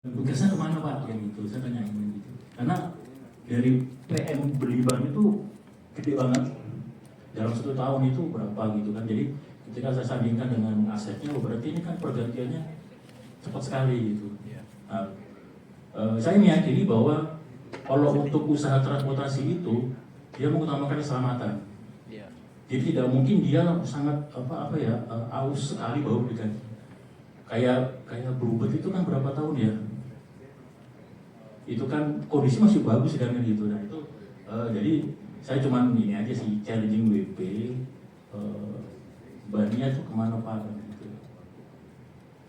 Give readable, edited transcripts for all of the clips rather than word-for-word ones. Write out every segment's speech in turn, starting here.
Tugasnya kemana Pak? Yang gitu, saya tanya gitu. Karena dari PM beli ban itu gede banget. Dalam 1 tahun itu berapa gitu kan. Jadi ketika saya sandingkan dengan asetnya, berarti ini kan pergantiannya cepat sekali gitu. Nah, saya meyakini bahwa kalau untuk usaha transportasi itu dia mengutamakan keselamatan. Jadi tidak mungkin dia sangat aus sekali baru diganti. Kayak Bluebird itu kan berapa tahun ya? Itu kan kondisi masih bagus kan gitu. Nah itu jadi saya cuman ini aja sih challenging WP bannya tuh kemana Pak gitu.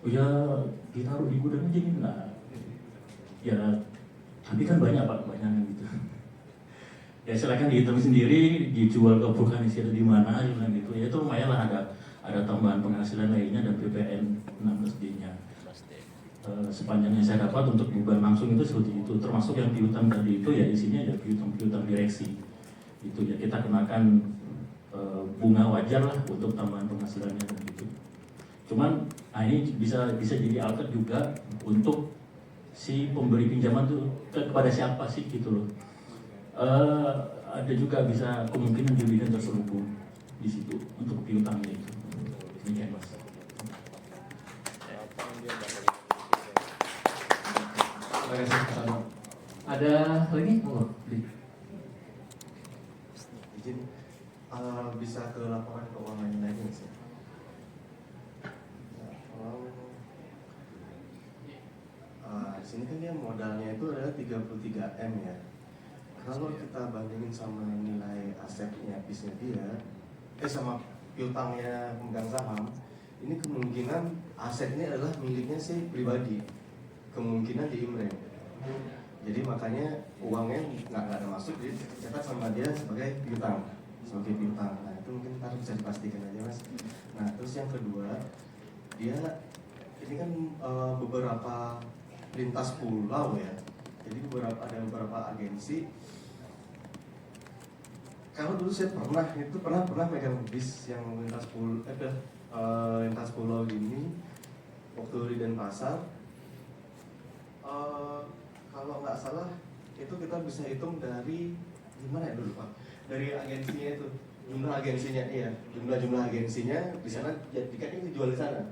Oh ya ditaruh di gudang aja gitu lah. Ya tapi kan banyak Pak, banyak gitu. Ya silakan dihitung sendiri, dijual ke vulkanis itu di mana gitu. Ya itu lumayan lah, ada tambahan penghasilan lainnya dan PPN 16D-nya. Sepanjang yang saya dapat untuk beban langsung itu seperti itu, termasuk yang piutang tadi itu ya isinya ya piutang direksi itu ya kita kenakan bunga wajar lah untuk tambahan penghasilannya dan gitu. Cuman ini bisa jadi alert juga untuk si pemberi pinjaman tuh kepada siapa sih gitu loh. Ada juga bisa kemungkinan dividen terselubung di situ untuk piutangnya itu. Demikian Mas. Terima kasih. Ada lagi? Oh, izin bisa ke laporan keuangan lagi nggak sih? Di sini kan dia modalnya itu adalah 33 M ya. Kalau kita bandingin sama nilai asetnya bisnya dia, sama piutangnya pemegang saham, ini kemungkinan asetnya adalah miliknya si pribadi, kemungkinan di Imrem. Jadi makanya uangnya nggak ada masuk, jadi tercatat sama dia sebagai piutang. Nah itu mungkin harus bisa dipastikan aja Mas. Nah terus yang kedua, dia ini kan beberapa lintas pulau ya. Jadi ada beberapa agensi. Kalau dulu saya pernah megang bis yang lintas pulau ini waktu di Denpasar. Kalau nggak salah itu kita bisa hitung dari gimana ya dulu Pak? Dari agensinya itu, jumlah agensinya di sana, tiketnya dijual di sana.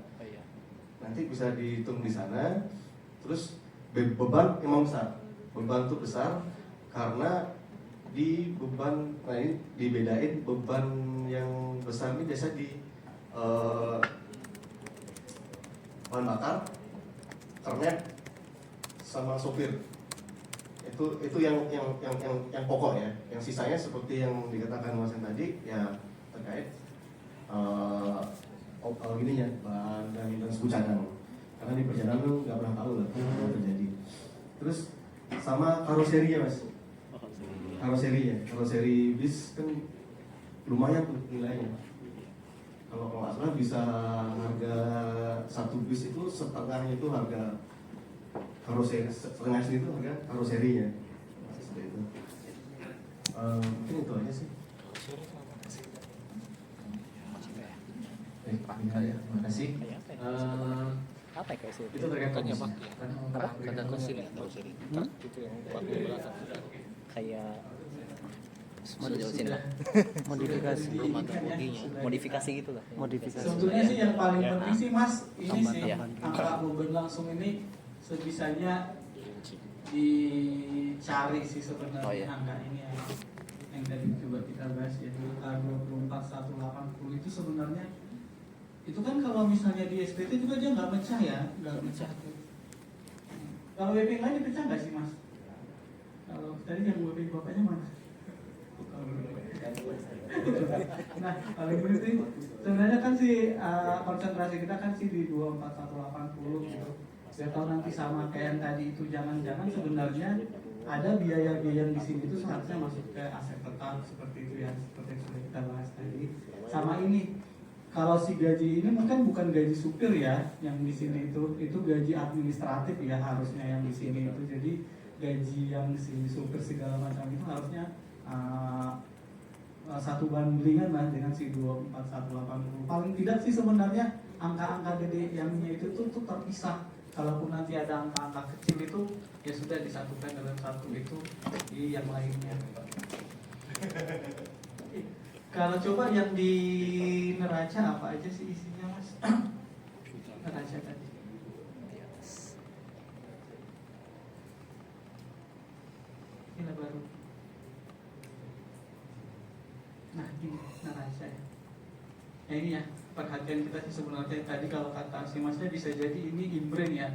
Nanti bisa dihitung di sana. Terus beban emang besar, beban itu besar karena di beban, nah ini dibedain beban yang besar ini biasa di bahan bakar, kernet, sama sopir. Itu yang pokok ya. Yang sisanya seperti yang dikatakan Mas tadi ya terkait gininya bahan dan suku cadang. Karena di perjalanan lu nggak pernah tahu lah apa terjadi. Terus sama karoserinya Mas. Karoseri bis kan lumayan tuh nilainya. Kalau nggak salah bisa harga satu bis itu setengahnya itu harga karoseri, setengah itu harga karoserinya. Seperti itu. Mungkin itu aja sih. Terima kasih. Apa ya sih? Itu terkait komisi. Kagak kursi ya, kursi. Itu yang pakai belakang. Kayak modifikasi belum ada bodinya, modifikasi gitu lah. Modifikasi. Sebetulnya sih yang paling penting sih Mas, ini sih angka beban langsung ini sebisanya dicari sih sebenarnya angka ini yang tadi coba kita bahas yaitu K24180 itu sebenarnya itu kan kalau misalnya di SPT juga dia nggak mecah ya, nggak mecah. Kalau WP lain dipecah nggak sih Mas? Kalau tadi yang WP bapaknya mana? Nah, paling penting sebenarnya kan sih konsentrasi kita kan sih di 24180 gitu. Saya tahu nanti sama kayak yang tadi itu jangan-jangan sebenarnya ada biaya-biaya yang di sini itu seharusnya masuk ke aset tetap seperti itu ya, seperti yang sudah kita bahas tadi. Sama ini kalau si gaji ini mungkin bukan gaji supir ya, yang di sini itu gaji administratif ya harusnya yang di sini itu. Jadi gaji yang si supir segala macam itu harusnya satu bandingan lah dengan si 24180. Paling tidak sih sebenarnya angka-angka gede yang itu tuh terpisah kalaupun nanti ada angka-angka kecil itu ya sudah disatukan dalam satu itu di yang lainnya. Kalau coba yang di neraca apa aja sih isinya mas? Neraca tadi. Ini baru. Nah ini neraca ya. Ya ini ya perhatian kita sih sebenarnya tadi kalau kata si masnya bisa jadi ini imbrain ya.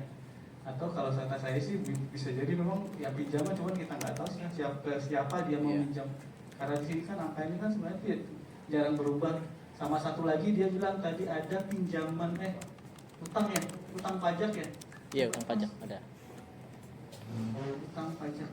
Atau kalau kata saya sih bisa jadi memang ya pinjaman cuman kita nggak tahu sih siapa dia mau pinjam. Karena di sini kan angka ini kan sebenarnya jarang berubah. Sama satu lagi dia bilang tadi ada pinjaman utang ya, utang pajak ya. Iya, utang pajak ada. Utang pajak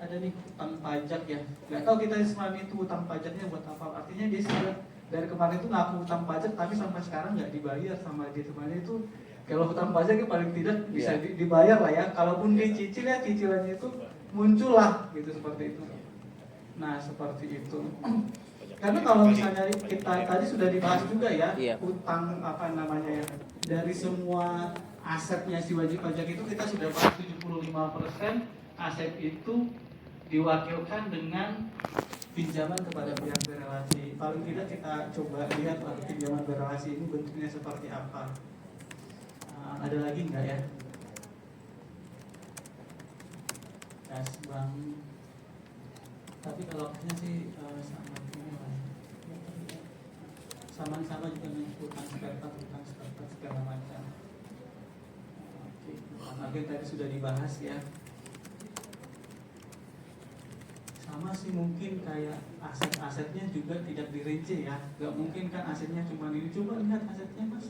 ada nih utang pajak ya. Nggak tahu kita sebenarnya itu utang pajaknya buat apa. Artinya dia sudah dari kemarin itu ngaku utang pajak tapi sampai sekarang nggak dibayar sama dia. Sebenarnya itu kalau utang pajaknya paling tidak bisa dibayar lah ya. Kalaupun dicicil ya cicilannya itu muncul lah gitu seperti itu. Nah seperti itu. Karena kalau misalnya kita tadi sudah dibahas juga ya, utang apa namanya ya, dari semua asetnya si wajib pajak itu kita sudah bahas 75% aset itu diwakilkan dengan pinjaman kepada pihak berelasi. Paling tidak kita coba lihat pinjaman berelasi ini bentuknya seperti apa. Ada lagi enggak ya? Kas bank. Tapi kalau kasnya sih sama ini lah. Sama juga dengan utang spare part segala macam. Oke, utang tadi sudah dibahas ya. Sama sih mungkin kayak aset-asetnya juga tidak dirinci ya. Gak mungkin kan asetnya cuma ini. Coba lihat asetnya mas.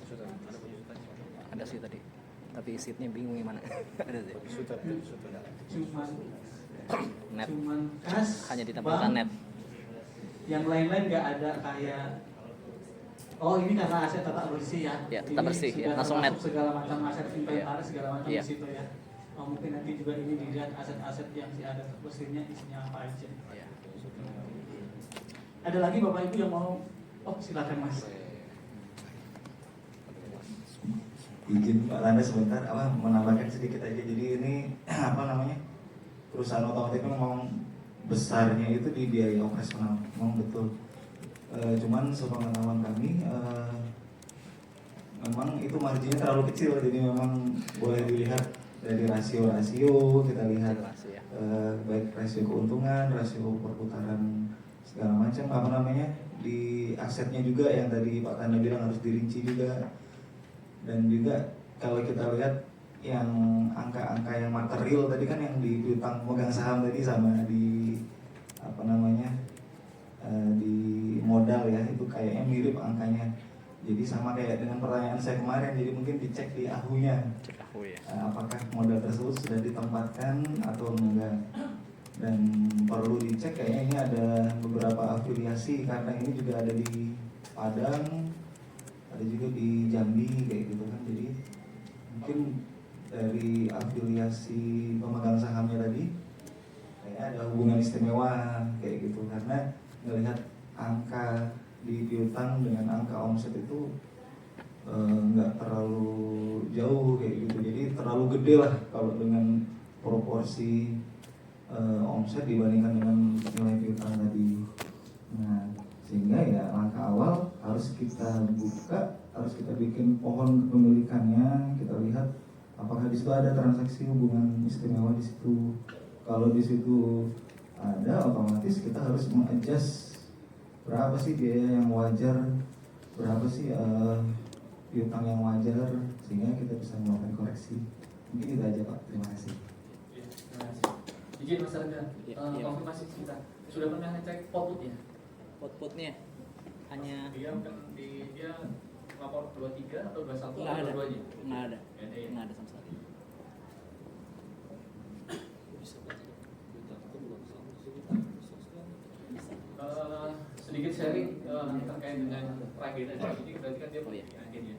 Ada sih tadi. Tapi sheetnya bingung gimana. Ada sih. Cuman kas hanya ditambahkan net. Yang lain-lain nggak ada kayak ini karena aset tetap bersih ya. Ya, tetap bersih ya. Langsung net. Segala macam aset inventaris segala macam di situ ya. Mungkin nanti juga ini dilihat aset-aset yang si ada bersihnya isinya apa aja. Ya. Ada lagi Bapak Ibu yang mau? Silakan Mas. Izin Pak Landa sebentar, menambahkan sedikit aja. Jadi ini perusahaan otomotif memang besarnya itu di biaya operasional, memang betul. Cuman sepengetahuan kami, memang itu marginnya terlalu kecil, jadi memang boleh dilihat dari rasio-rasio kita lihat baik rasio keuntungan, rasio perputaran segala macam di asetnya juga yang tadi Pak Tanda bilang harus dirinci juga. Dan juga kalau kita lihat yang angka-angka yang material tadi kan yang di piutang pemegang saham tadi sama di di modal ya, itu kayaknya mirip angkanya. Jadi sama kayak dengan pertanyaan saya kemarin, jadi mungkin dicek di ahunya. Apakah modal tersebut sudah ditempatkan atau enggak. Dan perlu dicek kayaknya ini ada beberapa afiliasi karena ini juga ada di Padang, ada juga di Jambi kayak gitu kan. Jadi mungkin dari afiliasi pemegang sahamnya tadi kayaknya ada hubungan istimewa kayak gitu, karena melihat angka di piutang dengan angka omset itu nggak terlalu jauh kayak gitu. Jadi terlalu gede lah kalau dengan proporsi omset dibandingkan dengan nilai piutang tadi. Nah, sehingga ya langkah awal harus kita buka, harus kita bikin pohon kepemilikannya, kita lihat apakah di situ ada transaksi hubungan istimewa di situ. Kalau di situ ada, otomatis kita harus mengadjust berapa sih biaya yang wajar, berapa sih piutang yang wajar, sehingga kita bisa melakukan koreksi. Mungkin itu aja Pak, terima kasih. Izin Mas Arga, konfirmasi kita sudah pernah ngecek outputnya? Outputnya hanya Dia lapor 23 atau 21 nggak atau ada, dua-duanya? nggak ada sama sekali. Sedikit sharing terkait dengan Ragen aja. Ini berarti kan dia iya. Ragen ya.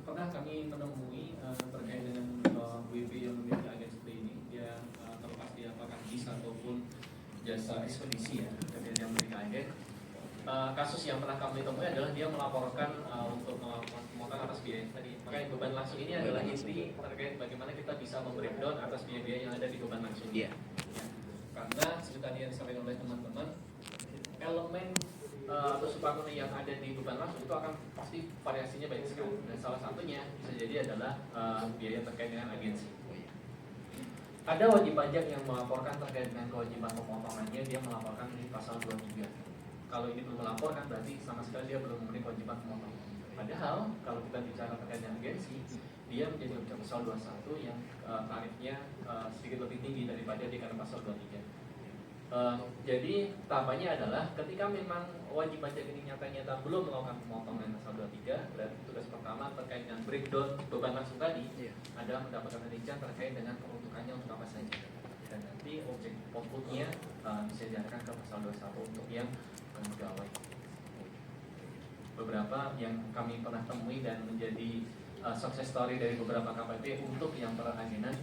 Pernah kami menemui terkait dengan WP yang memiliki agen seperti ini. Dia terlepas dia apakah bis ataupun jasa ekspedisi ya, kemudian yang memiliki agen. kasus yang pernah kami temui adalah dia melaporkan untuk melakukan pemotongan atas biaya tadi. Makanya beban langsung ini adalah inti terkait bagaimana kita bisa membreakdown atas biaya-biaya yang ada di beban langsung. Iya. Ya. Karena seperti tadi yang disampaikan oleh teman-teman, elemen atau subkomponen yang ada di beban langsung itu akan pasti variasinya banyak sekali. Dan salah satunya bisa jadi adalah biaya terkait dengan agensi. Ada wajib pajak yang melaporkan terkait dengan kewajiban pemotongannya, dia melaporkan di pasal 23. Kalau ini belum melaporkan berarti sama sekali dia belum memenuhi kewajiban pemotongan. Padahal kalau kita bicara terkait dengan agensi, dia menjadi objek pasal 21 yang tarifnya sedikit lebih tinggi daripada di pasal 23. Jadi tahapannya adalah ketika memang wajib pajak ini nyata-nyata belum melakukan pemotongan pasal 23, berarti tugas pertama terkait dengan breakdown beban langsung tadi adalah mendapatkan rincian terkait dengan peruntukannya untuk apa saja. Dan nanti objek outputnya bisa diarahkan ke pasal 21 untuk yang pegawai. Beberapa yang kami pernah temui dan menjadi success story dari beberapa KPP untuk yang perajinan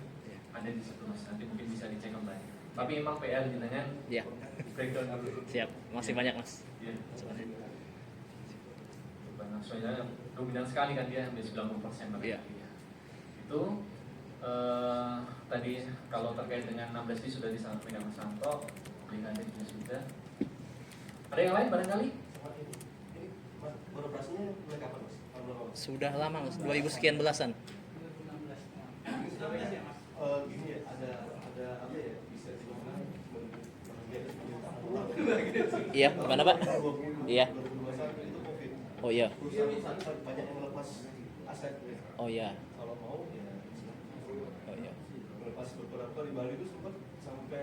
ada di situ mas. Nanti mungkin bisa dicek kembali. Tapi memang PR jenengan Iya. breakdown dulu. Siap. Masih banyak mas. Iya. Beban langsungnya dominan sekali kan dia hampir 90%. Iya. Itu tadi kalau terkait dengan 16 ini sudah disampaikan Mas Santo, Brigadirnya sudah. Ada yang lain barangkali? Beroperasinya mulai kapan mas? Tahun berapa mas? Sudah lama mas. 2000 sekian belasan. Gini ya, ada apa ya? Bisa dibilang Iya, gimana pak? Iya. 2021 itu COVID. Oh iya. Perusahaan banyak yang melepas aset. Oh iya. Kalau mau ya Oh iya. melepas beberapa di Bali itu sempat sampai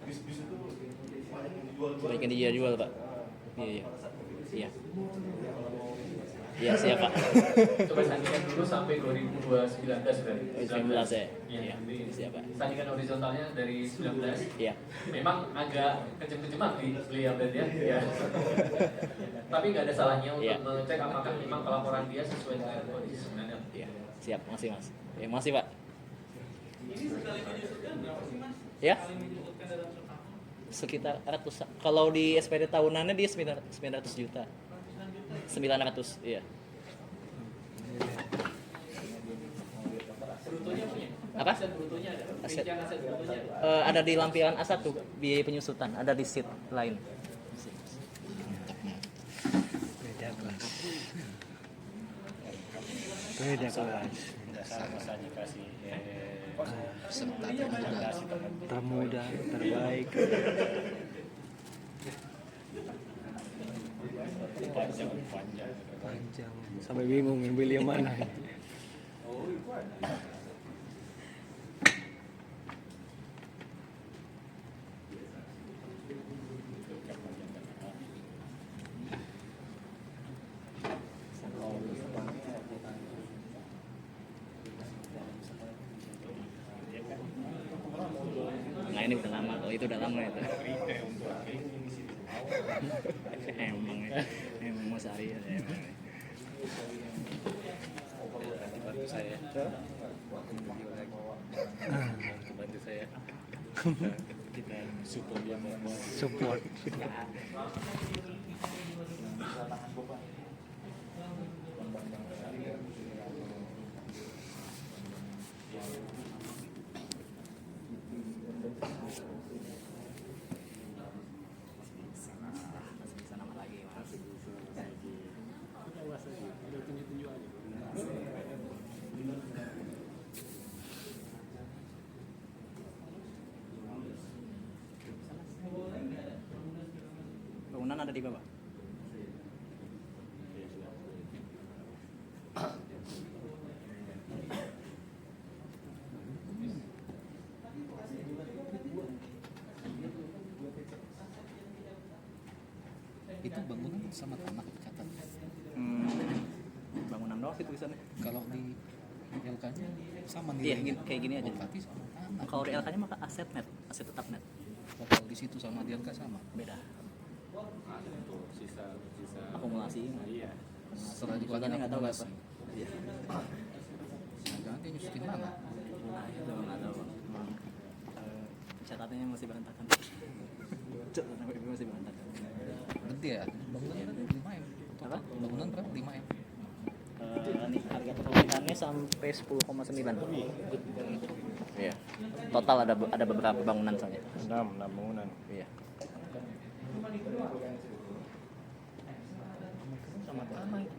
bis-bis itu banyak yang dijual-jual. Banyak yang dijual pak. Iya iya. Pada saat COVID itu. Iya. Kalau mau Iya siap pak. Coba sandingkan dulu sampai 2019 berarti. 19 ya. Iya. Iya. Siap pak. Sandingkan horizontalnya dari 19. Iya. Memang agak kejem-kejeman beliau berarti ya. Iya. Tapi nggak ada salahnya untuk Iya. mengecek apakah memang pelaporan dia sesuai dengan kondisi sebenarnya. Iya. Siap. Masih mas. Ya masih pak. Ini sekali menyusutkan berapa sih mas? Ya. Sekali menyusutkan dalam setahun Sekitar ratusan. Kalau di SPD tahunannya dia 900 juta. ratusan juta. 900. Iya. Brutonya punya? Apa? Aset brutonya ada? Aset. Rincian aset brutonya ada? Ada di lampiran A1 biaya penyusutan, ada di sheet lain. Beda kelas. Termuda, terbaik. Panjang. Sampai bingung yang beli yang mana. Nah ini udah lama, oh itu udah lama itu. emang Mas Ari ya emang. Bantu saya. Bantu saya. Kita support dia mau Support. Bisa nama lagi Mas. Bangunan ada di bawah. Itu bangunan sama tanah catat. Bangunan doang sih tulisannya. Kalau di LK-nya sama Iya, nilainya. kayak gini aja. Oh, berarti sama tanah. Kalau di LK-nya maka aset net, aset tetap net. Kalau di situ sama di LK sama. Beda. Akumulasi. Iya. Setelah Bagiannya dikeluarkan nggak tahu akumulasi. apa. Iya. Jangan dia nyusutin mana? Nah, itu nggak tahu. Catatannya masih berantakan. Catatannya masih berantakan. gede ya. Bangunan tadi 5M. Apa? Bangunan berapa? 5M. Ini harga kepemilikannya sampai 10,9. Iya. Total ada beberapa bangunan soalnya. 6 bangunan. Iya. Sama tanah itu.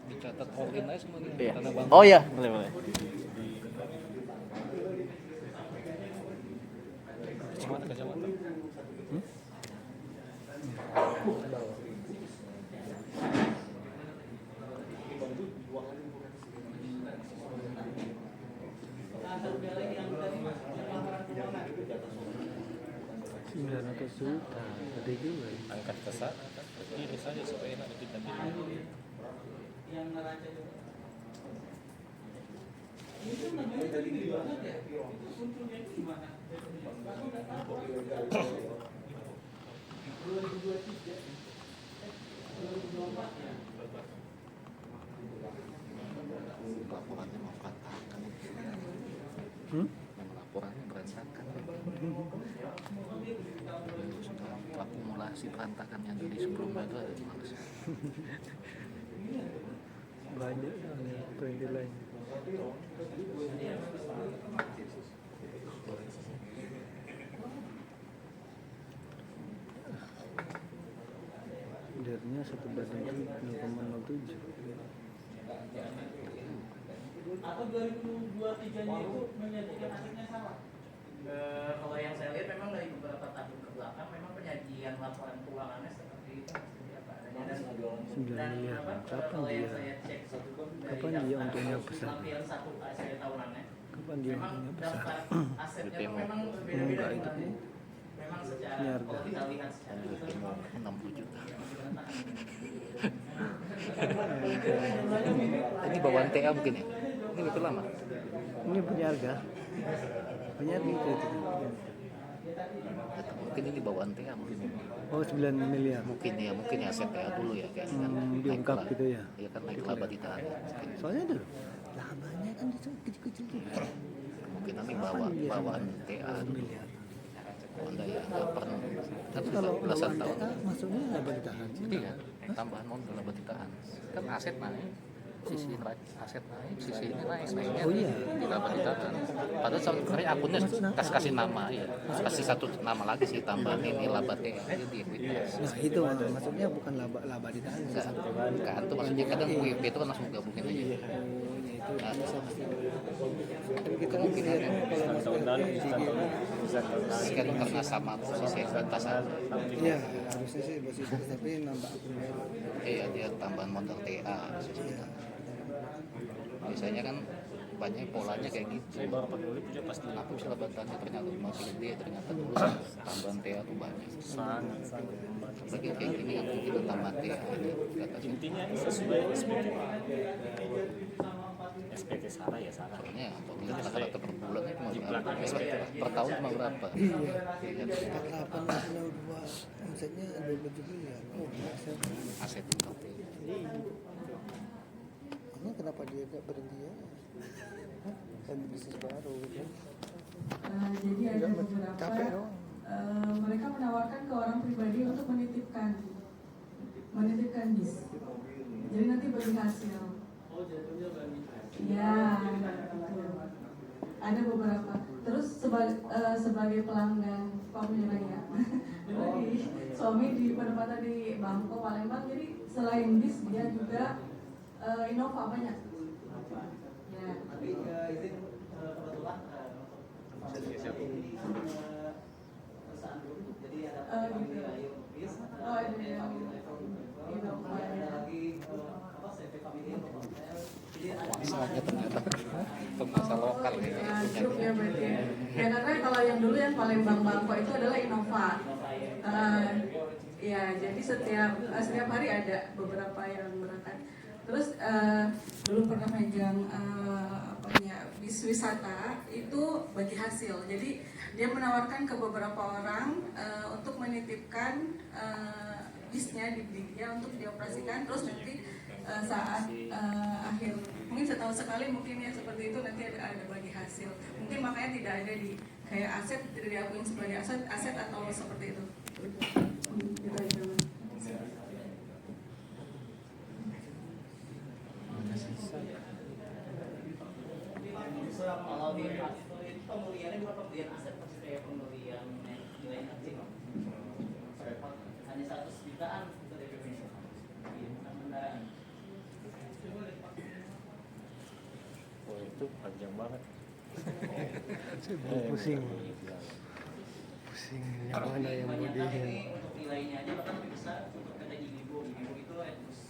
dicatat organ aja semuanya. Iya. Tanah bangun. Oh iya, boleh. Kecamatan. Juta, ada juga. Angkat ke sana, ini saja supaya enak kita pilih. Yang neraca juga. Itu namanya tadi gede banget ya. Munculnya itu gimana? Aku nggak tahu. 2023. 2024 ya. Laporannya mau berantakan. Laporannya berantakan. Sudah akumulasi berantakan yang dari sebelumnya itu ada males. Banyak yang lain. Dernya 1/0,07. Atau 2023-nya itu menyajikan asetnya sama? Kalau yang saya lihat memang dari beberapa tahun ke belakang memang penyajian laporan keuangannya seperti itu seperti apa adanya. 9 miliar. Kalau yang saya cek Kapan dia untungnya besar? lampiran 1 hasil tahunannya Kapan dia memang untungnya besar? daftar asetnya tuh memang berbeda-beda Enggak itu. jumlahnya. Memang secara Ini harga. kalau kita lihat secara 60 juta. Ini bawaan TA mungkin ya? Ini lebih lama. Ini punya harga. Punya harga itu. Mungkin ini bawaan TA mungkin. Oh 9 miliar. Mungkin ya aset TA dulu ya kayak kan. Diungkap naik gitu ya. Iya kan naik laba ditahan. Soalnya dulu labanya kan itu kecil-kecil tuh. Kemungkinan ini bawaan TA dulu. Miliar. Anda ya nggak pernah. Kan Tapi sudah kalau belasan lawan tahun. TA masuknya laba ditahan. Iya, tambahan modal laba ditahan. Kan aset naik, sisi aset naik, sisi ini naiknya Oh iya. di laba ditahan. Padahal sebenarnya akunnya kasih nama ya, kasih satu nama lagi sih tambahan ini laba TA di ekuitas. Nah itu maksudnya bukan laba ditahan. Enggak, itu maksudnya kadang WP itu kan langsung gabungin aja. Nah, kemungkinannya Tahun lalu bisa kan karena sama posisi ekuitas. Iya, harusnya sih posisi tapi nambah akun baru. Iya, dia tambahan modal TA. Biasanya kan banyak polanya kayak gitu. saya baru pakai dulu punya pasti Aku bisa lebatannya ternyata masih gede, ternyata dulu tambahan TA tuh banyak. sangat membantu. Bagi kayak gini kan kita tambah TA ini kata sih. Intinya sesuai SPT. SPT salah ya salah. Soalnya rata-rata per bulan itu cuma berapa? Per tahun cuma berapa? Iya, 48 masih 2 omsetnya 27 miliar. Oh, aset itu. ini kenapa dia gak berhenti ya? Dan bisnis baru gitu. Jadi ada beberapa mereka menawarkan ke orang pribadi untuk menitipkan bis. Jadi nanti bagi hasil. Ya, ada beberapa. Terus sebagai pelanggan Pamiraya, suami di penempatan di Bangko Palembang. Jadi selain bis dia juga Innova banyak. Ya. Tapi izin kebetulan perusahaan dulu. Jadi ada Gitu. bis, Oh, ada yang Innova. ada lagi CV family untuk hotel. Jadi Misalnya ternyata pengusaha lokal gitu. Grup ya berarti. Ya karena kalau yang dulu yang Palembang Bangko itu adalah Innova. Ya jadi setiap hari ada beberapa yang berangkat. Terus dulu pernah megang bis wisata itu bagi hasil. Jadi dia menawarkan ke beberapa orang untuk menitipkan bisnya di dia untuk dioperasikan. Terus nanti saat akhir mungkin setahun sekali mungkin ya seperti itu nanti ada bagi hasil. Mungkin makanya tidak ada di kayak aset tidak diakui sebagai aset atau seperti itu. Gitu aja. Kalau di pembeliannya bukan pembelian aset, pasti kayak pembelian nilai kecil. Hanya 100 jutaan untuk DP-nya. Bukan kendaraan. Oh itu panjang banget. Pusing. Pusing. Yang mana yang mau di Untuk nilainya aja bahkan lebih besar untuk kata Ibu itu terus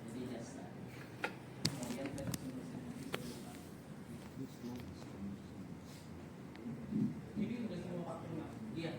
jadi jasa. Kemudian kita ini udah semua waktu. Iya,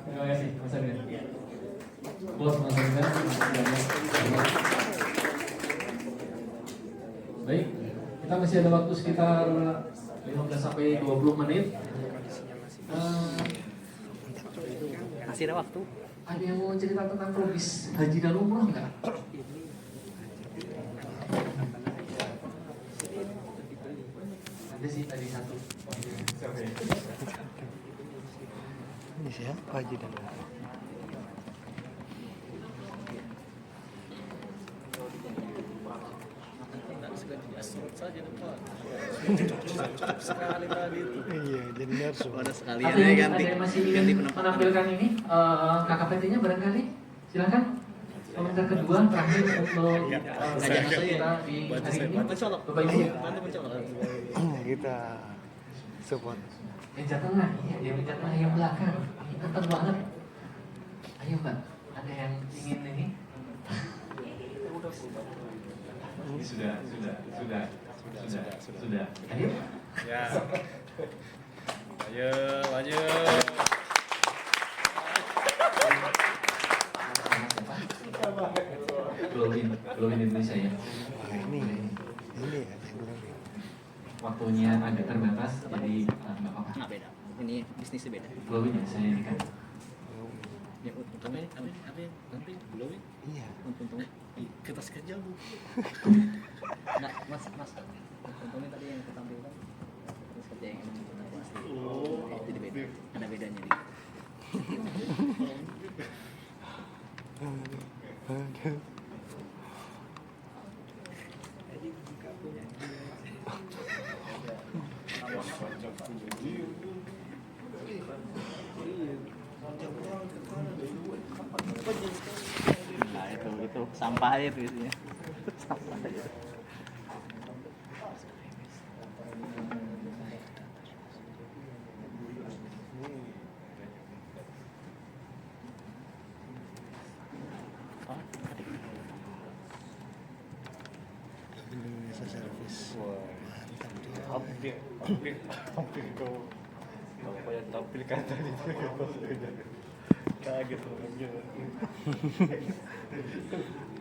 Terima kasih Mas Amir. Bos Mas Amir. Baik, kita masih ada waktu sekitar 15 sampai 20 menit. Masih ada waktu. Ada yang mau cerita tentang logis haji dan umroh nggak? Ada sih tadi satu. Ini siapa Haji dan saja depan. Sekali tadi itu. Iya, jadi narsu. Ada sekalian Ada ya yang, ganti. ada yang masih ingin menampilkan ini KKPT-nya barangkali? Silakan. Komentar kedua terakhir untuk kajian kita di hari ini. Bapak Ibu. Kita support. Meja tengah, iya, ya meja tengah yang belakang. Ini ketat banget. Ayo Mbak, ada yang ingin ini? Sudah. Ayo. Ya. Ayo. Glowin Indonesia ya. Ini ya, Waktunya agak terbatas, jadi nggak apa-apa. Nggak beda. Ini bisnisnya beda. Glowin ya, saya ini kan. Ya untungnya nanti belum. Iya. Untungnya Kertas kerja bu. nah mas untungnya tadi yang ketampilkan terus kerja yang emang kita asli. Jadi beda. Ada bedanya nih. Nah itu sampah aja tuh isinya. Sampah aja. Indonesia Service. Mantap dia. Hampir kau apa yang tampilkan tadi itu kaget orangnya.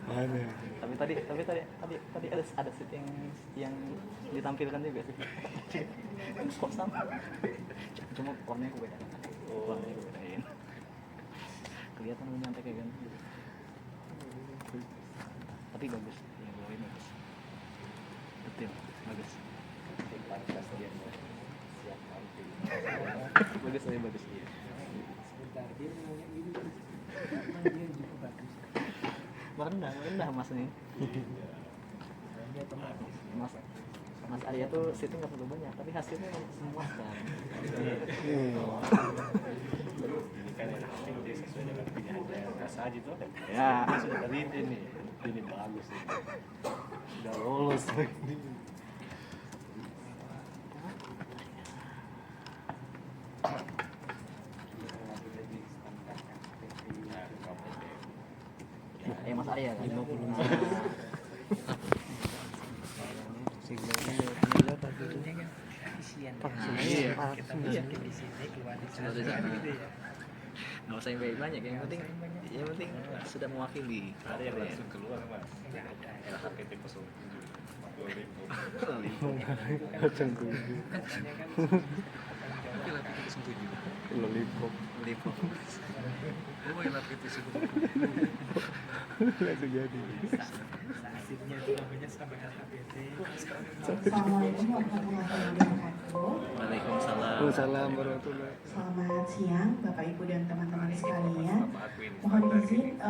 Mana? Tapi ada set yang ditampilkan juga sih. Kok sama? Cuma warnanya beda. Warnanya bedain. Kelihatan nyantai kayak gitu. Tapi bagus. Yang bawah ini bagus. Betul, bagus. Pantas dia. Siap tampil. Bagus. Sebentar dia ngomongnya gitu. Dia juga bagus. Rendah mas nih. Dia otomatis. Mas Mas Arya tuh situ nggak perlu banyak, tapi hasilnya memuaskan. Ini kan yang penting dia sesuai dengan pilihannya. Rasa aja tuh kan. Ya. Sudah dari ini bagus ini. Udah lolos ini. Mas Arya kan. 50. Iya. Nggak usah yang banyak, yang penting sudah mewakili. Ada yang langsung keluar mas. LHPT 07. Lollipop. Oh, LHPT 07. Langsung jadi. Assalamualaikum warahmatullahi wabarakatuh. Waalaikumsalam warahmatullahi. Selamat siang Bapak Ibu dan teman-teman sekalian. Mohon izin,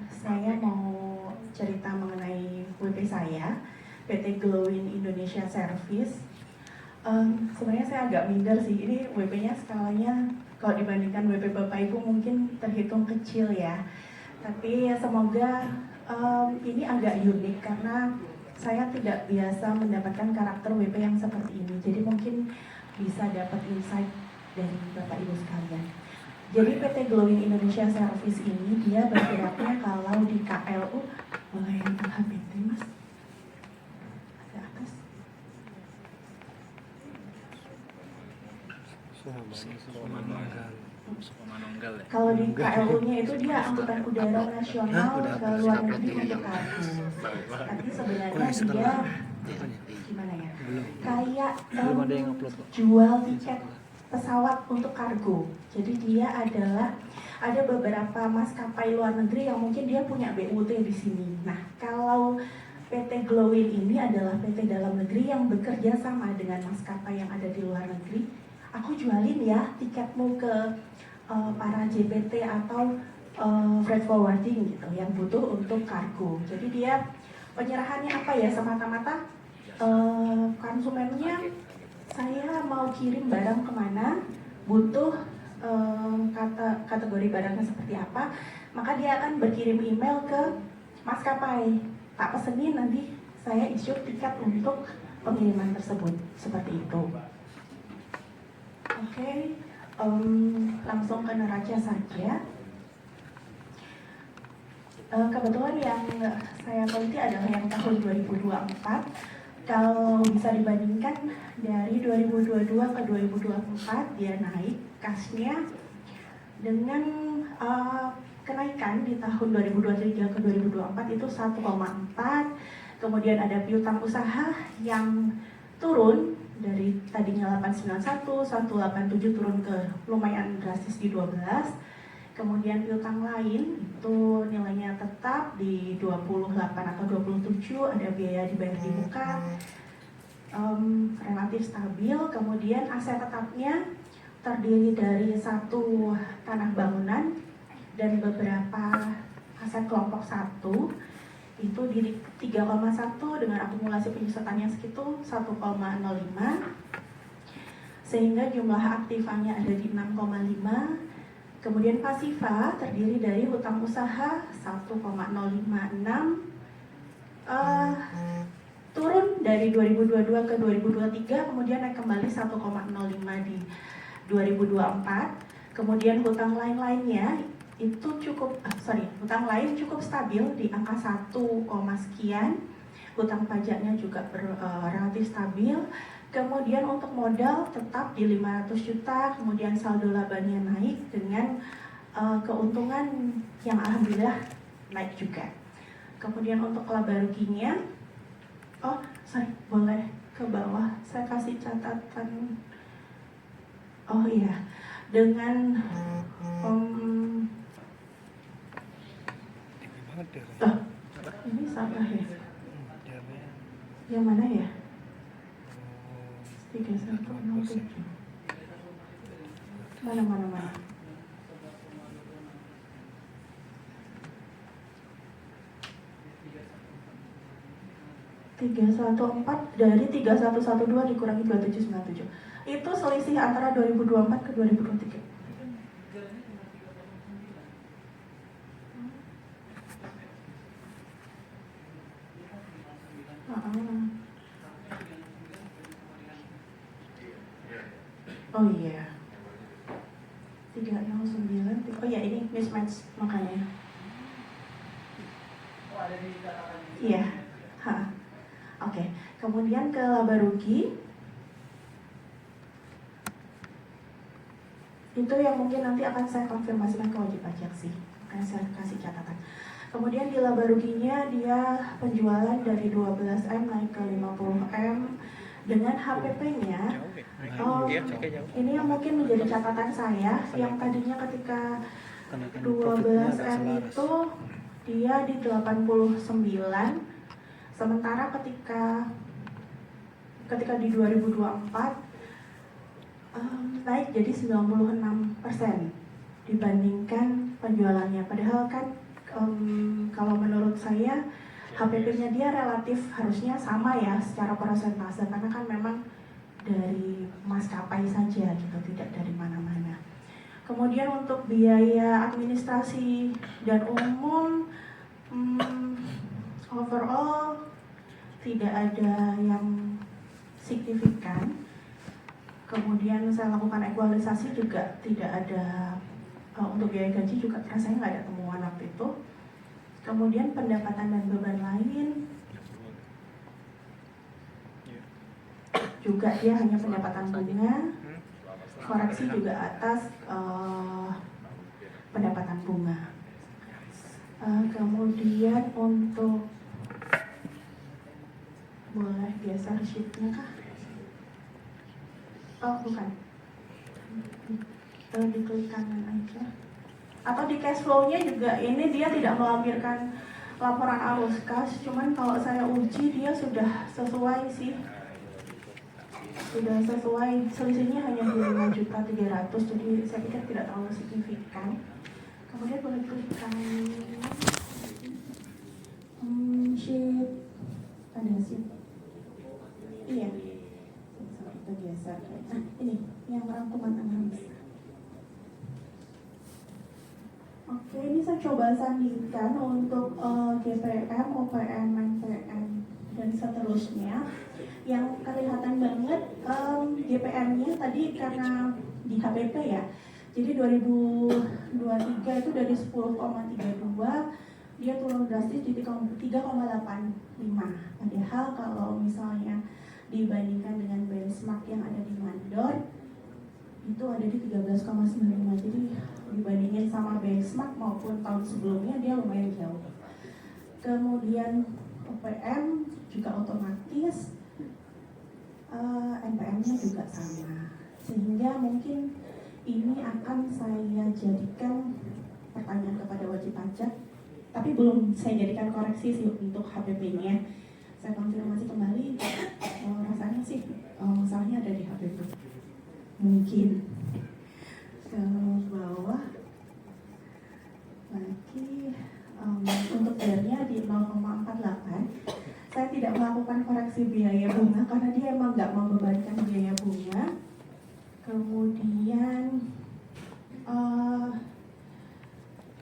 saya mau cerita mengenai WP saya, PT Glowin Indonesia Service. Sebenarnya saya agak minder sih, ini WP-nya skalanya kalau dibandingkan WP Bapak Ibu mungkin terhitung kecil ya. Tapi semoga ini agak unik karena saya tidak biasa mendapatkan karakter WP yang seperti ini. Jadi mungkin bisa dapat insight dari Bapak Ibu sekalian. Jadi PT Glowin Indonesia Service ini dia bergeraknya kalau di KLU melayani LHPT mas. Ada atas. Kalau di KLU-nya itu dia angkutan udara nasional ke luar negeri untuk kargo. Tapi sebenarnya dia gimana ya? Kayak jual tiket pesawat untuk kargo. Jadi dia ada beberapa maskapai luar negeri yang mungkin dia punya BUT di sini. Nah, kalau PT Glowin ini adalah PT dalam negeri yang bekerja sama dengan maskapai yang ada di luar negeri. Aku jualin ya tiketmu ke para JPT atau freight forwarding gitu yang butuh untuk kargo. Jadi dia penyerahannya apa ya, semata-mata konsumennya saya mau kirim barang kemana, butuh kategori barangnya seperti apa, maka dia akan berkirim email ke maskapai. Tak pesenin, nanti saya issue tiket untuk pengiriman tersebut, seperti itu. Oke, langsung ke neraca saja. Kebetulan yang saya teliti adalah yang tahun 2024. Kalau bisa dibandingkan dari 2022 ke 2024 dia naik kasnya dengan kenaikan di tahun 2023 ke 2024 itu 1,4. Kemudian ada piutang usaha yang turun dari tadinya 891, 187 turun ke lumayan drastis di 12. Kemudian piutang lain itu nilainya tetap di 28 atau 27, ada biaya dibayar di muka, relatif stabil. Kemudian aset tetapnya terdiri dari satu tanah bangunan dan beberapa aset kelompok 1 itu di 3,1 dengan akumulasi penyusutannya segitu 1,05, sehingga jumlah aktifanya ada di 6,5. Kemudian pasifa terdiri dari hutang usaha 1,056, turun dari 2022 ke 2023, kemudian naik kembali 1,05 di 2024. Kemudian hutang lain-lainnya itu hutang lain cukup stabil di angka 1, sekian. Hutang pajaknya juga relatif stabil. Kemudian untuk modal tetap di 500 juta, kemudian saldo labanya naik dengan keuntungan yang alhamdulillah naik juga. Kemudian untuk laba ruginya, boleh ke bawah, saya kasih catatan. Oh iya, dengan ini salah ya? Yang mana ya? 3107. Mana. 314 dari 3112 dikurangi 2797. Itu selisih antara 2024 ke 2023. Oh iya. 309. Oh iya, ini mismatch makanya. Iya. Oke. Kemudian ke laba rugi. Itu yang mungkin nanti akan saya konfirmasikan ke wajib pajak sih. Akan saya kasih catatan. Kemudian di laba ruginya dia penjualan dari 12M naik ke 50M dengan HPP-nya. Ini yang mungkin menjadi catatan saya, yang tadinya ketika 12M itu dia di 89, sementara ketika di 2024 naik jadi 96% dibandingkan penjualannya. Padahal kan kalau menurut saya HPP-nya dia relatif harusnya sama ya secara persentase, karena kan memang dari maskapai saja gitu, tidak dari mana-mana. Kemudian untuk biaya administrasi dan umum overall tidak ada yang signifikan. Kemudian saya lakukan ekualisasi juga tidak ada, untuk biaya gaji juga rasanya nggak ada temuan waktu itu. Kemudian pendapatan dan beban lain juga dia hanya pendapatan bunga, koreksi juga atas pendapatan bunga. Kemudian untuk, boleh geser sheet-nya kah? Oh bukan, diklik kanan aja. Atau di cash flow-nya juga ini dia tidak melampirkan laporan arus kas, cuman kalau saya uji dia sudah sesuai sih, sudah sesuai, selisihnya hanya 5.300.000, jadi saya pikir tidak terlalu signifikan. Kemudian boleh klik kanan sheet, ada sheet, iya. Kita geser. Nah, ini yang rangkuman analisa. Oke, ini saya coba sandingkan untuk GPM, OPM, NPM, dan seterusnya. Yang kelihatan banget GPM-nya tadi karena di HPP ya. Jadi 2023 itu dari 10,32 dia turun drastis di 3,85. Padahal kalau misalnya dibandingkan dengan benchmark yang ada di Mandor itu ada di 13,95. Jadi dibandingin sama benchmark maupun tahun sebelumnya dia lumayan jauh. Kemudian OPM juga otomatis, NPM-nya juga sama, sehingga mungkin ini akan saya jadikan pertanyaan kepada wajib pajak, tapi belum saya jadikan koreksi sih untuk HPP-nya. Saya konfirmasi kembali, rasanya sih masalahnya ada di HPP. Mungkin ke bawah lagi, untuk biayanya di 0,48. Saya tidak melakukan koreksi biaya bunga karena dia emang nggak membebankan biaya bunga. Kemudian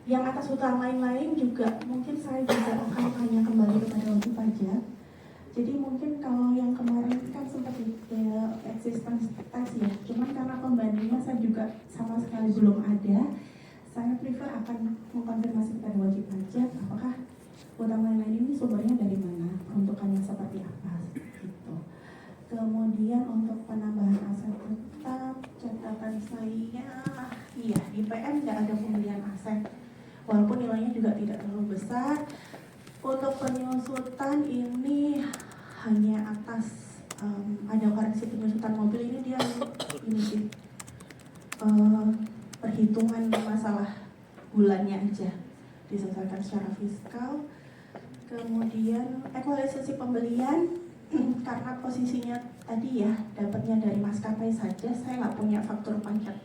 yang atas utang lain-lain juga mungkin saya juga akan tanya kembali kepada wajib pajak. Jadi mungkin kalau yang kemarin kan sempat existence test ya, cuman karena pembandingnya saya juga sama sekali belum ada. Saya prefer akan mengkonfirmasi kepada wajib pajak apakah utang lain-lain ini sumbernya dari mana, peruntukannya seperti apa gitu. Kemudian untuk penambahan aset tetap, catatan saya, iya di PM nggak ada pembelian aset, walaupun nilainya juga tidak terlalu besar. Untuk penyusutan ini hanya atas ada koreksi penyusutan mobil, ini dia ini sih perhitungan masalah bulannya aja diselesaikan secara fiskal. Kemudian ekualisasi pembelian karena posisinya tadi ya dapatnya dari maskapai saja, saya nggak punya faktur pajak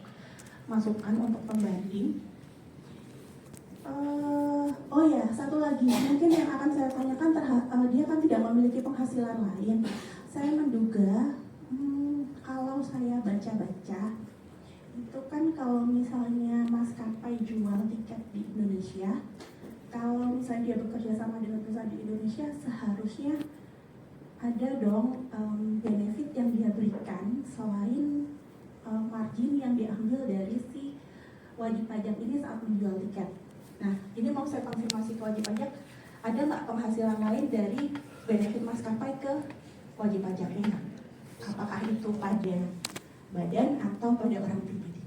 masukan untuk pembanding. Oh ya, satu lagi mungkin yang akan saya tanyakan dia kan tidak memiliki memiliki penghasilan lain. Saya menduga kalau saya baca-baca itu kan kalau misalnya maskapai jual tiket di Indonesia, kalau misalnya dia bekerja sama dengan perusahaan di Indonesia, seharusnya ada dong benefit yang dia berikan selain margin yang diambil dari si wajib pajak ini saat menjual tiket. Nah, ini mau saya konfirmasi ke wajib pajak, ada nggak penghasilan lain dari benefit maskapai ke wajib pajaknya? Apakah itu pada badan atau pada orang pribadi?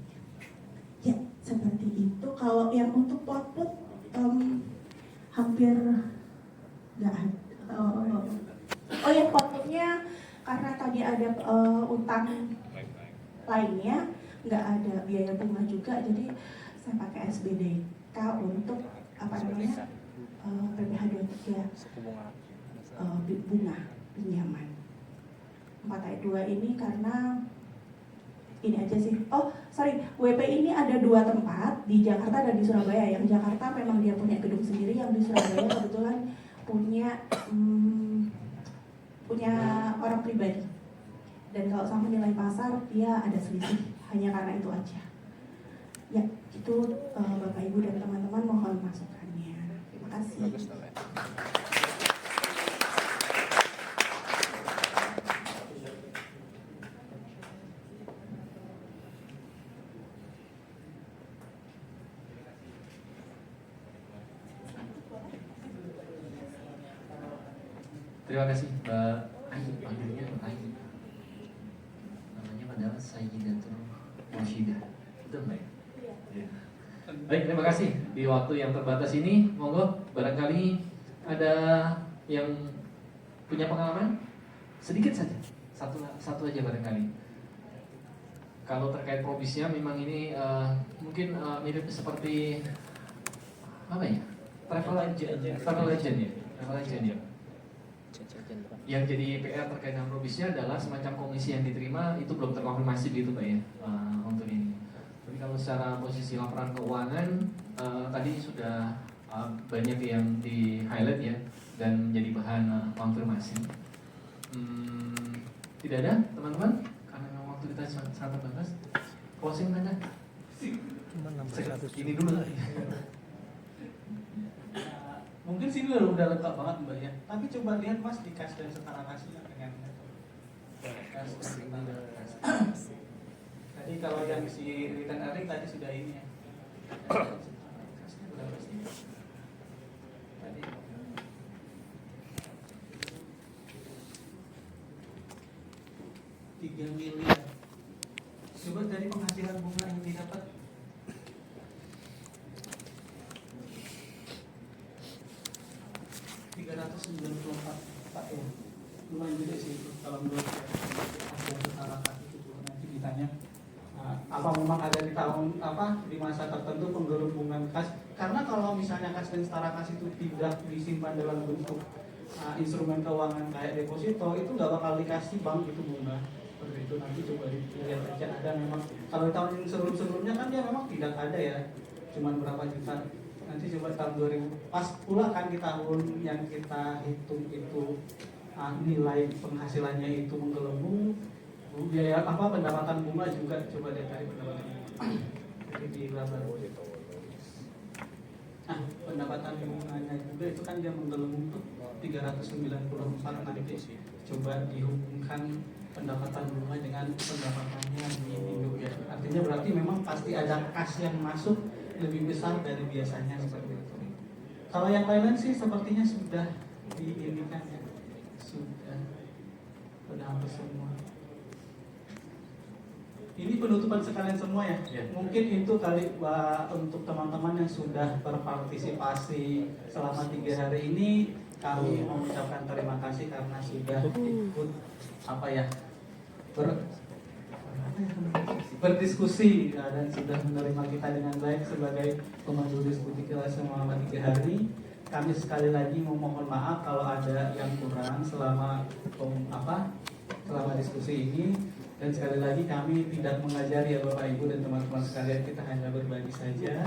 Ya, seperti itu. Kalau yang untuk plot-plot hampir nggak ada. Oh ya, plot-plotnya karena tadi ada utang lainnya, nggak ada biaya bunga juga, jadi saya pakai SBDK untuk apa namanya PPh 23 bunga pinjaman. 4 ayat 2 ini karena ini aja sih. Oh sorry, WP ini ada 2 tempat, di Jakarta dan di Surabaya. Yang Jakarta memang dia punya gedung sendiri, yang di Surabaya kebetulan punya orang pribadi. Dan kalau sama nilai pasar dia ada selisih, hanya karena itu aja. Ya, itu Bapak Ibu dan teman-teman mohon masukannya. Terima kasih. Terima kasih Mbak Ayu, panggilnya Mbak Ayu. Namanya padahal Sayyidatul Washidah. Betul Mbak? Iya. Baik, terima kasih. Di waktu yang terbatas ini, monggo barangkali ada yang punya pengalaman sedikit saja, satu aja barangkali. Kalau terkait probisnya, memang ini mungkin mirip seperti apa ya? Travel agent ya. Yang jadi PR terkait dengan probisnya adalah semacam komisi yang diterima itu belum terkonfirmasi gitu Pak ya untuk ini. Tapi kalau secara posisi laporan keuangan tadi sudah banyak yang di highlight ya dan menjadi bahan konfirmasi. Tidak ada teman-teman karena memang waktu kita sangat terbatas. Closing tanya. Ini dulu. Mungkin sini udah lengkap banget Mbak ya. Tapi coba lihat Mas di kas dan setara kasnya dengan kas dan setara kas. Tadi kalau yang si return earning tadi sudah ini ya. Kasnya udah pasti. Tadi 3 miliar. Coba dari penghasilan bunga yang didapat 394 ya, lumayan gede sih itu kalau menurut saya. Setara kas itu nanti ditanya apa memang ada di tahun di masa tertentu penggelembungan kas, karena kalau misalnya kas dan setara kas itu tidak disimpan dalam bentuk instrumen keuangan kayak deposito, itu nggak bakal dikasih bank itu bunga seperti itu. Nanti coba dilihat aja, ada memang kalau di tahun sebelumnya kan dia memang tidak ada ya, cuman berapa juta. Nanti coba tahun 2000 pas pula kan di tahun yang kita hitung itu nilai penghasilannya itu menggelembung, biaya pendapatan bunga juga coba deh cari pendapatan bunga. Jadi di laba. Pendapatan bunganya juga itu kan dia menggelembung tuh 394 nanti. Coba dihubungkan pendapatan bunga dengan pendapatannya di Indo ya. Artinya berarti memang pasti ada kas yang masuk lebih besar dari biasanya seperti itu. Kalau yang lain sih sepertinya sudah diinikan ya, sudah hampir semua. Ini penutupan sekalian semua ya. Mungkin itu kali untuk teman-teman yang sudah berpartisipasi selama 3 hari ini, kami mengucapkan terima kasih karena sudah ikut berdiskusi dan sudah menerima kita dengan baik sebagai pemandu diskusi kita selama 3 hari. Kami sekali lagi memohon maaf kalau ada yang kurang selama diskusi ini, dan sekali lagi kami tidak mengajari ya Bapak Ibu dan teman-teman sekalian, kita hanya berbagi saja.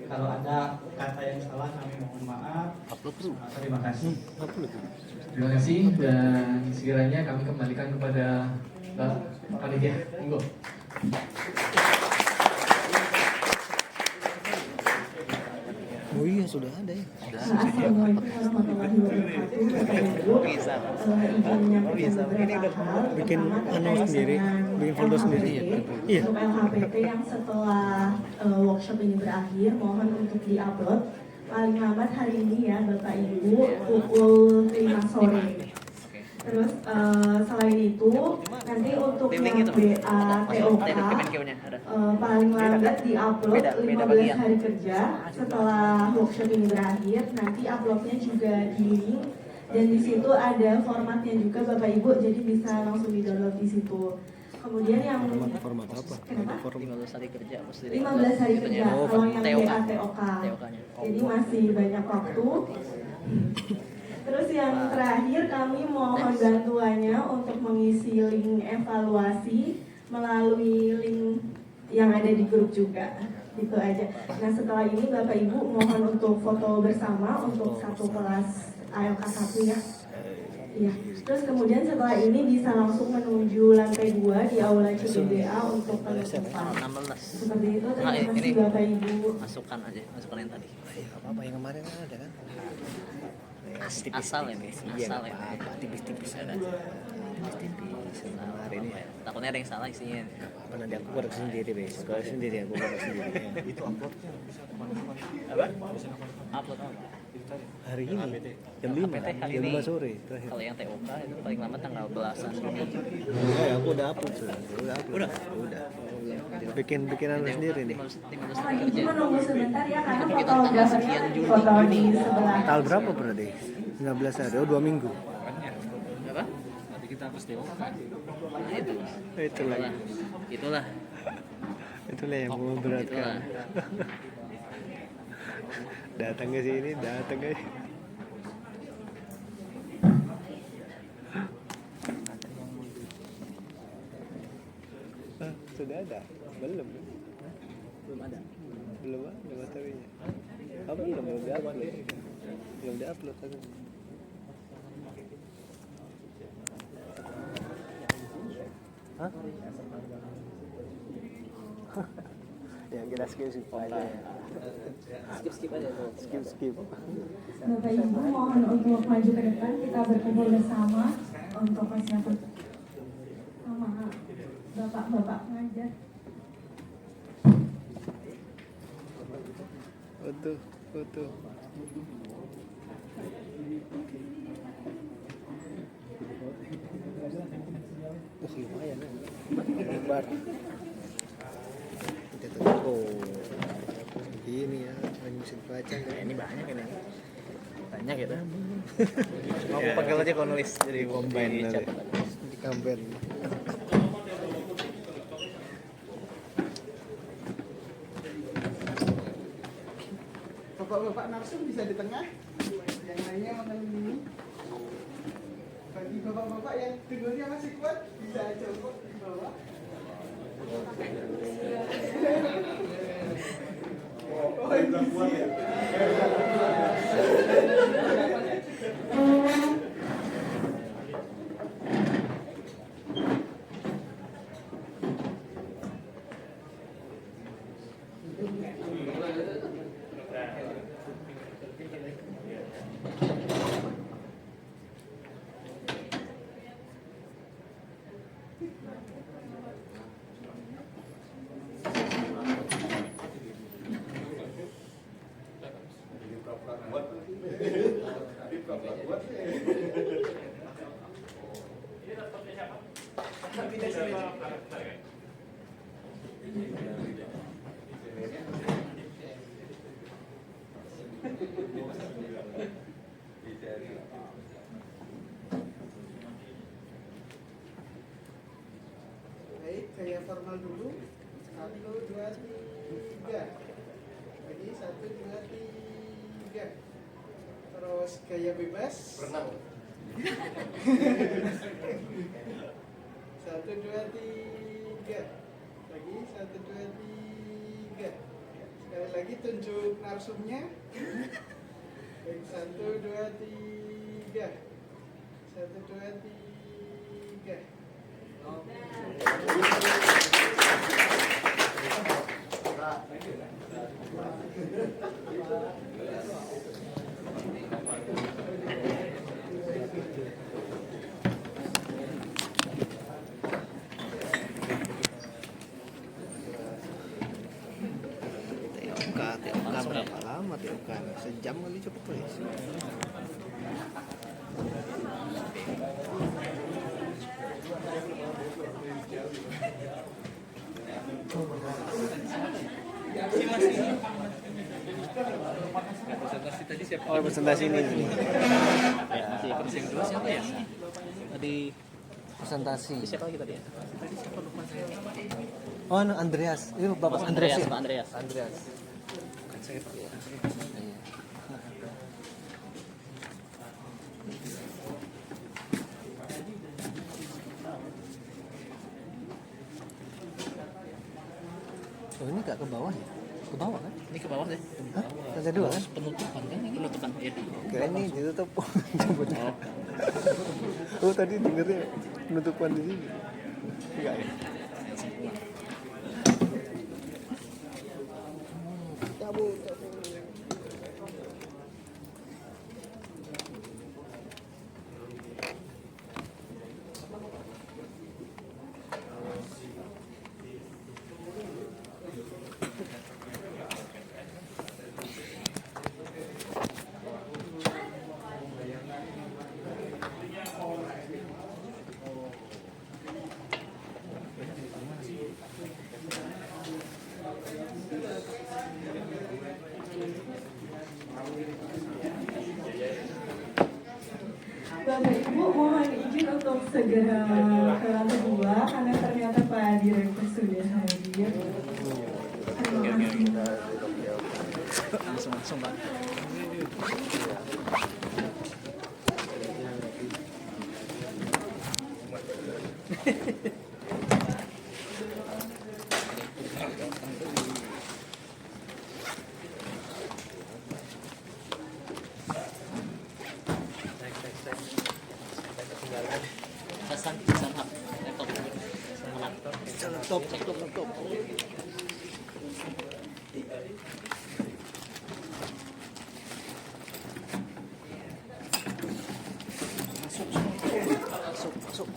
Kalau ada kata yang salah kami mohon maaf. Terima kasih. Terima kasih dan sekiranya kami kembalikan kepada Mbak Panitia. Monggo. Oh iya sudah ada ya. Assalamualaikum warahmatullahi wabarakatuh. Bapak Ibu, izin menyampaikan beberapa hal. Bikin Pertama, anu terkait sendiri, dengan bikin folder sendiri. LHPT. Iya. Untuk LHPT yang setelah workshop ini berakhir, mohon untuk diupload paling lambat hari ini ya Bapak Ibu pukul 5 sore. Terus selain itu nanti untuk yang BA TOK paling lambat diupload 15 hari kerja setelah workshop ini berakhir. Nanti uploadnya juga di link dan di situ ada formatnya juga Bapak Ibu, jadi bisa langsung di download di situ. Kemudian yang Format apa? Kenapa? 15 hari kerja maksudnya. 15 hari kerja kalau yang TOK. BA TOK. Jadi masih banyak waktu. Terus yang terakhir kami mohon bantuannya untuk mengisi link evaluasi melalui link yang ada di grup juga. Gitu aja. Nah setelah ini Bapak Ibu mohon untuk foto bersama untuk satu kelas ALK 1 ya. Iya. Terus kemudian setelah ini bisa langsung menuju lantai 2 di aula CBDA untuk penutupan. 16. Seperti itu. Terima Nah, kasih ini Bapak Ibu. masukkan aja, masukkan yang tadi. Apa yang kemarin ada kan? Asal ya, asal ya. Tipis-tipis ada. Tipis-tipis. Nah, ini ya. Takutnya ada yang salah isinya. Apa nanti aku buat sendiri besok. Kalau sendiri aku buat sendiri. Itu uploadnya Apa? Upload apa? hari ini jam 5 hari jam ini. 5 sore terakhir. Kalau yang TOK itu paling lambat tanggal belasan Juni. Enggak ya, aku udah upload sudah. Udah. Bikinan sendiri nih. Ibu menunggu sebentar ya karena fotografernya foto di sebelah. Tanggal berapa berarti? 15 hari. Oh, 2 minggu. Apa? Nanti kita harus TOK. Nah, itu. Itulah. Itulah yang memberatkan. Datang ke sini, datang ke sudah ada? Belum ada materinya. Oh, belum diupload. Belum diupload aku. Hah? Yang kita skip aja. Skip aja tuh. Skip. Bapak Ibu mohon untuk maju ke depan, kita berkumpul bersama untuk persiapan sama bapak-bapak pengajar. Foto. Lumayan ya. Lebar. Kita tuh. Ini ya, mesin baca. Ini banyak ini. Banyak ya. Aku panggil aja kalau nulis jadi combine di combine. Bapak-bapak narsum bisa di tengah, yang lainnya mengelilingi. Bagi bapak-bapak yang tidurnya masih kuat, bisa aja kok di bawah. Oh, ini kuat ya. Baik, gaya formal dulu. 1, 2, 3. Lagi 1, 2, 3. Terus gaya bebas. Berenang. 1, 2, 3. Lagi 1, 2, 3. Sekali lagi tunjuk narsumnya. Baik, 1, 2, 3. 1, 2, 3. TOK berapa lama TOK? Sejam kali cukup ya. Presentasi tadi siapa? Oh, presentasi ini. Ya, si yang dua siapa ya? Tadi presentasi. Siapa lagi tadi ya? Tadi siapa lupa saya? Oh, Andreas. Itu Bapak Andreas, ya? Pak Andreas. Andreas. Kan saya Pak. Iya. Oh, ini nggak ke bawah ya? Ke bawah kan? Ini ke bawah deh. Hah? Lantai 2 kan? Penutupan kan ini? Penutupan, iya. Kira ini ditutup. Oh, tadi dengernya penutupan di sini. Enggak ya? Cabut. Bapak Ibu mohon izin untuk segera ke lantai 2 karena ternyata Pak Direktur sudah hadir. Terima kasih. Langsung Pak. Pesan hap laptop sama laptop. Masuk.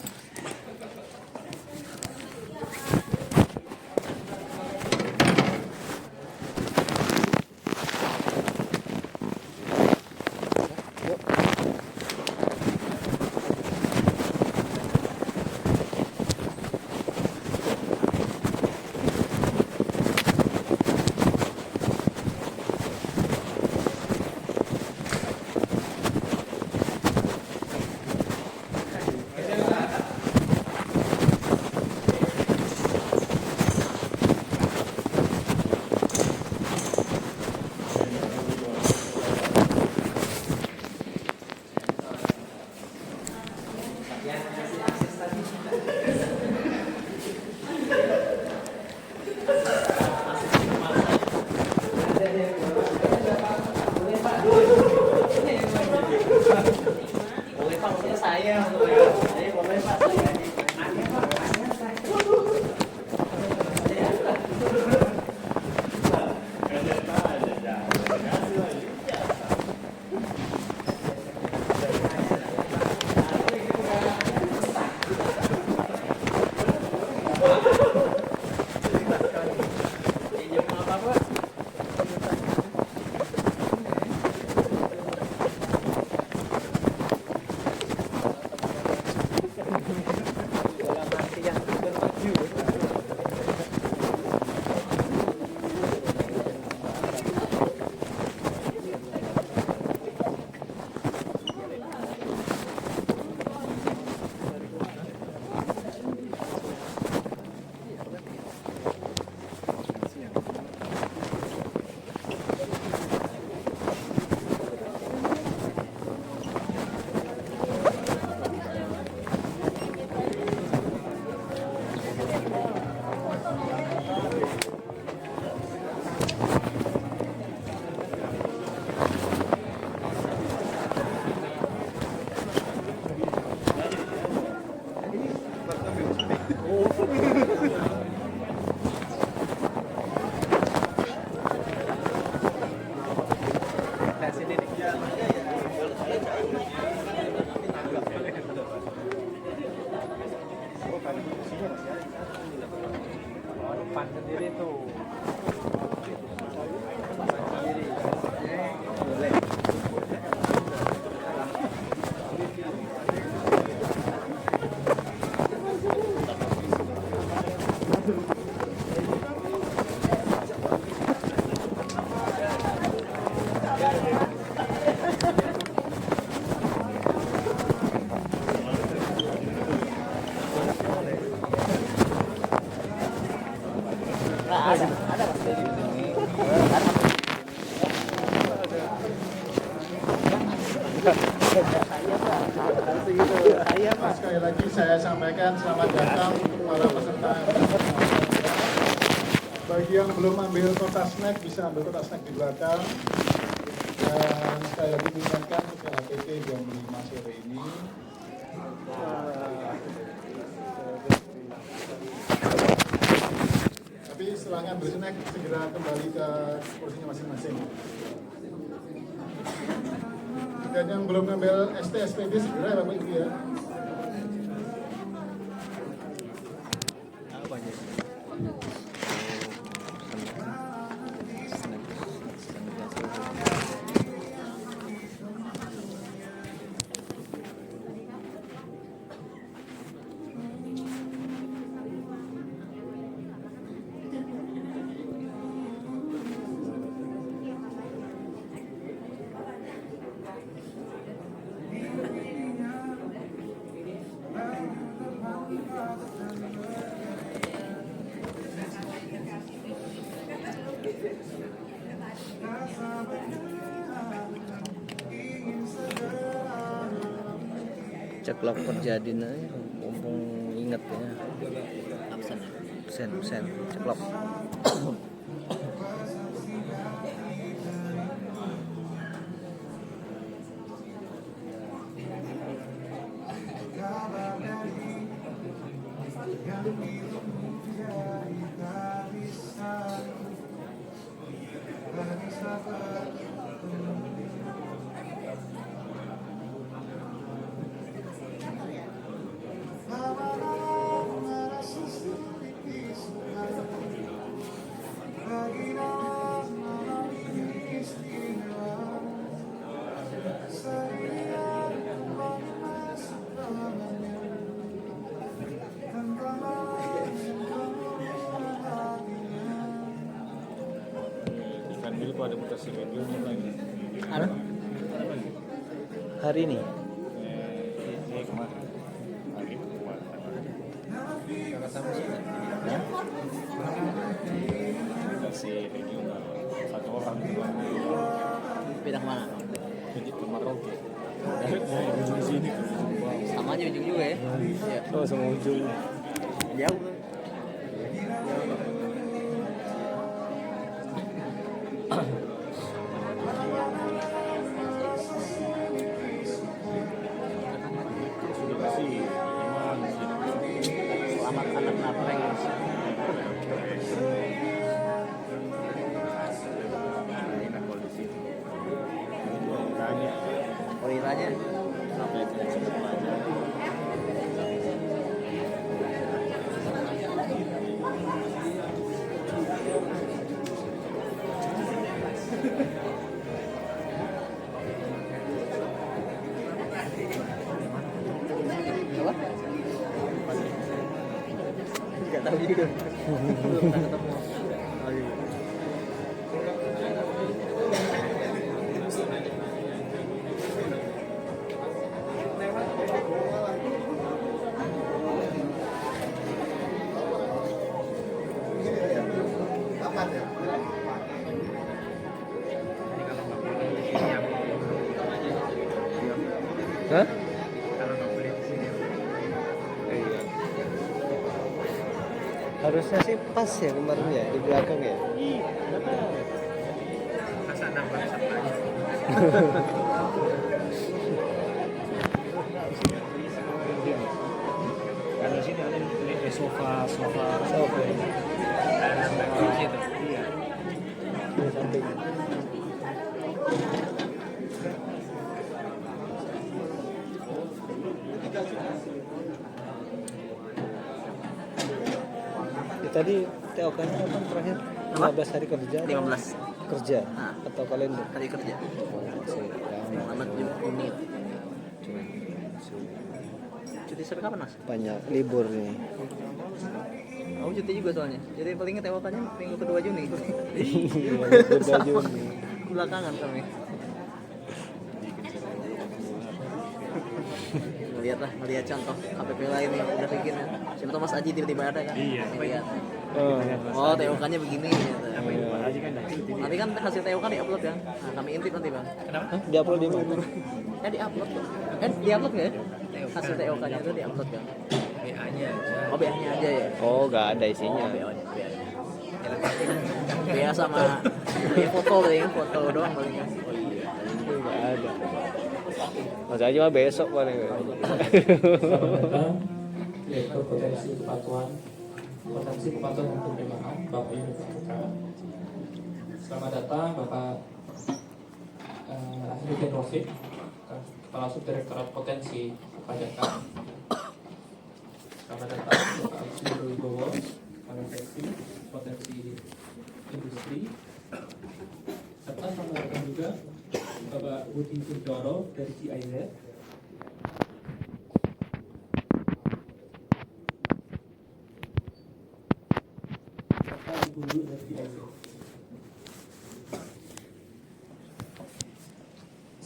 Sekali lagi saya sampaikan selamat datang untuk para peserta. Bagi yang belum ambil kotak snack bisa ambil kotak snack di belakang. Dan sekali lagi mengingatkan untuk HPT jam 5 sore ini. Tapi setelah ngambil snack segera kembali ke kursinya masing-masing. Dan yang belum ngambil ST SPB segera ya Bapak Ibu ya. Ceklok Perjadin aja, mumpung inget ya. Absen, ceklok. Dulu ada mutasi radio lagi. Ada? Hari ini? Ini kemarin. Hari kemarin. Kakak sama sih? Ya? Mutasi regional. Satu orang. Pindah kemana? Jadi ke Merauke. Ujung sini. Sama aja ujung juga ya? Iya. Oh, sama ujung. Jauh. Selamat anak napres. Poliranya sampai ke aja. Nggak tahu juga. Belum pernah ketemu. Hah? Harusnya sih pas ya kemarin ya di belakang ya. Kalau sini ada ini sofa. Di situ. Iya. Di samping. Ya, tadi TOK-nya apa terakhir? 15 hari kerja. 15 kerja atau kalender? hari kerja. Oh, masih Selamat Juni. Cuti sampai kapan Mas? banyak libur nih. Aku cuti juga soalnya. Jadi palingnya tewakannya minggu kedua Juni. Beda Juni. Belakangan kami. Melihat contoh KPP lain yang udah bikin ya. Siapa tahu Mas Aji tiba-tiba ada kan? Iya. Lihat. Oh, TOK-nya begini gitu. Nanti kan hasil TOK di-upload ya. Nah, kami intip nanti Bang. Hah? Di-upload di mana? Di-upload. Di-upload nggak ya? hasil TOK-nya itu diupload kan? BA-nya aja. Oh, BA-nya aja ya? Oh, nggak ada isinya. Oh, BA-nya. BA sama foto paling, foto doang paling. Oh iya. Nggak ada. Mas aja mah besok paling. Direktur Potensi Kepatuhan dan Penerimaan Bapak Yuri Putra. Selamat datang Bapak Ahmad Rofik, Kepala Subdirektorat Potensi Pajakan. Selamat datang Bapak Agus Wibowo, Kepala Seksi Potensi Industri. Serta selamat datang juga Bapak Budi Kuncoro dari GIZ.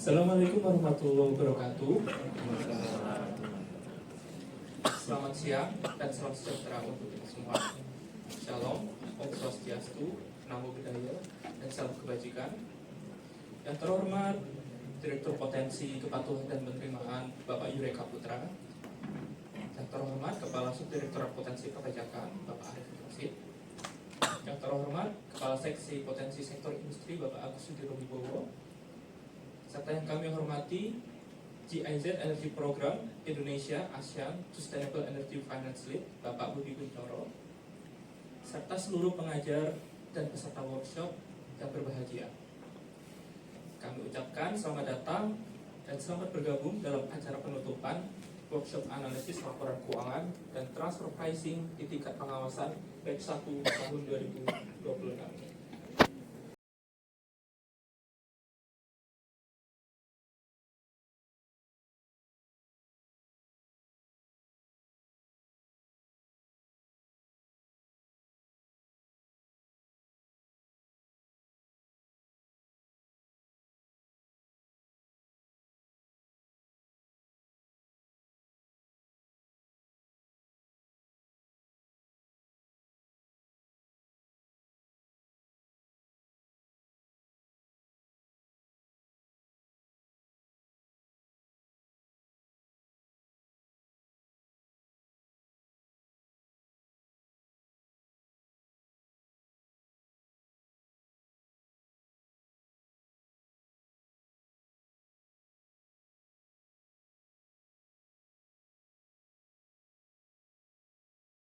Assalamualaikum warahmatullahi wabarakatuh. Selamat siang dan salam sejahtera untuk kita semua. Shalom, Om Swastiastu, Namo Buddhaya, dan salam kebajikan. Yang terhormat Direktur Potensi Kepatuhan dan Penerimaan Bapak Yureka Putra. Yang terhormat Kepala Subdirektorat Potensi Perpajakan Bapak Arif Rasid. Yang terhormat Kepala Seksi Potensi Sektor Industri Bapak Agus Wibowo. Serta yang kami hormati GIZ Energy Program Indonesia ASEAN Sustainable Energy Finance Lead Bapak Budi Kuncoro, serta seluruh pengajar dan peserta workshop yang berbahagia. Kami ucapkan selamat datang dan selamat bergabung dalam acara penutupan workshop analisis laporan keuangan dan transfer pricing di tingkat pengawasan batch 1 tahun 2026.